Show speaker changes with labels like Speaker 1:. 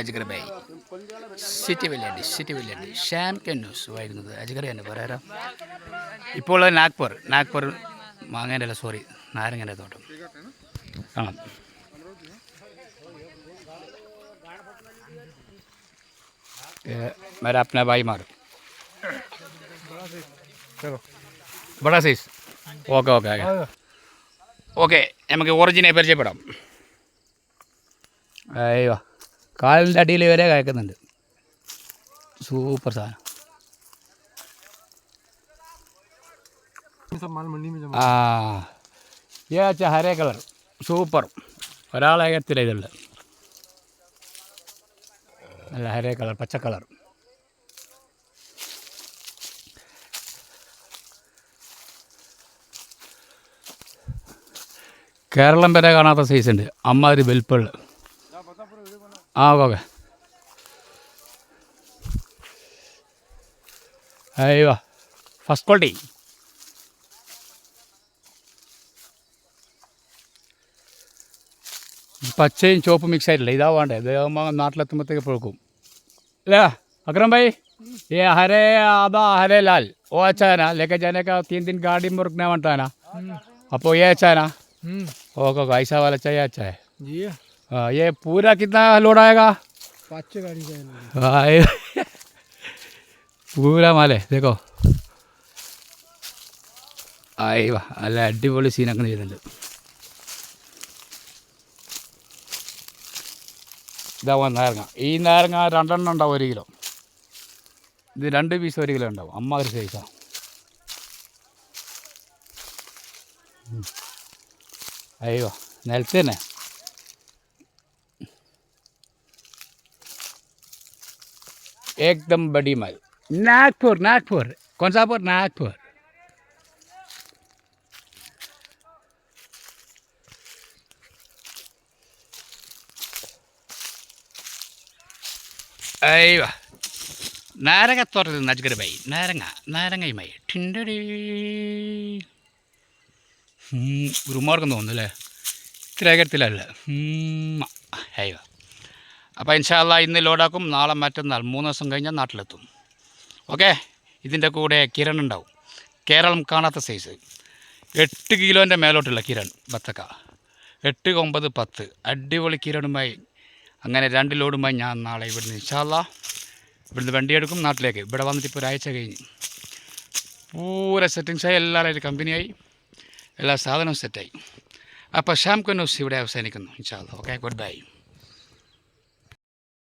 Speaker 1: അജിഗർ by city village ഷാംകൻ news വായിക്കുന്നത് അജിഗർ തന്നെ പറയാം. ഇപ്പോൾ നാഗ്പൂർ മാങ്ങേൻ്റെ അല്ല, സോറി, നാരങ്ങേൻ്റെ തോട്ടം കാണാം. मेरा अपना भाई मार बड़ा സൈസ്. ഓക്കെ നമുക്ക് ഒറിജിനെ പരിചയപ്പെടാം. അയ്യോ, കാലിൻ്റെ അടിയിൽ വരെ കയക്കുന്നുണ്ട്. സൂപ്പർ സാധനം. ഹരേ കളർ സൂപ്പർ. ഒരാളേകത്തില്ല ഇതുള്ളത്. നല്ല ഹരേ കളർ, പച്ച കളർ. കേരളം വരെ കാണാത്ത സൈസ് ഉണ്ട്. അമ്മാതിരി വെൽപ്പുള്ള. ഓക്കെ. അയ്യോ, ഫസ്റ്റ് ക്വാളിറ്റി. പച്ചയും ചുവപ്പും മിക്സ് ആയിട്ടില്ല. ഇതാ വേണ്ടേ, ഇതാകുമ്പോൾ നാട്ടിലെത്തുമ്പോഴത്തേക്ക് പൊഴുക്കും അല്ലേ अकरम भाई? ये हरे आधा हरे लाल वो अच्छा है ना, लेके जाने का 3 दिन गाड़ी में रुकना बनता है ना, अब ये अच्छा है ना? ओके, ऐसा वाला चाहिए. अच्छा है जी. हाँ, ये पूरा कितना लोड आएगा? 5 गाड़ी का पूरा माल है. देखो ആയി വാ, നല്ല അടിപൊളി സീനൊക്കെ ചെയ്തിട്ടുണ്ട്. ഇതാവാൻ നാരങ്ങ. ഈ നാരങ്ങ 2 എണ്ണം ഉണ്ടാവും 1 കിലോ. ഇത് 2 പീസ് 1 കിലോ ഉണ്ടാവും. അമ്മാതിരി സൈസാണ്. അയ്യോ, നിലത്ത് തന്നെ. एकदम बड़ी माल. नागपुर कौन सा पुर? नागपुर. അയ്യോ, നാരങ്ങ തോട്ടത്തിൽ നജ്ഗർ ബൈ. നാരങ്ങയുമായി ടിണ്ടടി ഉറുമാർക്കെന്ന് തോന്നുന്നു അല്ലേ? ഇത്ര ഏകരത്തിലല്ല. അയ്യോ, അപ്പോൾ ഇൻഷാ അല്ലാഹ് ഇന്ന് ലോഡാക്കും. നാളെ മറ്റന്നാൾ 3 ദിവസം കഴിഞ്ഞാൽ നാട്ടിലെത്തും. ഓക്കെ. ഇതിൻ്റെ കൂടെ കിരൺ ഉണ്ടാവും. കേരളം കാണാത്ത സൈസ് 8 കിലോൻ്റെ മേലോട്ടുള്ള കിരൺ ബത്തക്ക. 8, 9, 10 അടിപൊളി കിരണുമായി. അങ്ങനെ 2 ലോഡുമായി ഞാൻ നാളെ ഇവിടുന്ന് ഇൻഷാ അല്ലാഹ് ഇവിടുന്ന് വണ്ടിയെടുക്കും നാട്ടിലേക്ക്. ഇവിടെ വന്നിട്ട് ഇപ്പോൾ 1 ആഴ്ച കഴിഞ്ഞ് പൂര സെറ്റിങ്സായി, എല്ലാവരും കമ്പനിയായി, എല്ലാ സാധനവും സെറ്റായി. അപ്പോൾ ഷാംകൻ ന്യൂസ് ഇവിടെ അവസാനിക്കുന്നു ഇൻഷാ അല്ലാഹ്. Okay, good bye.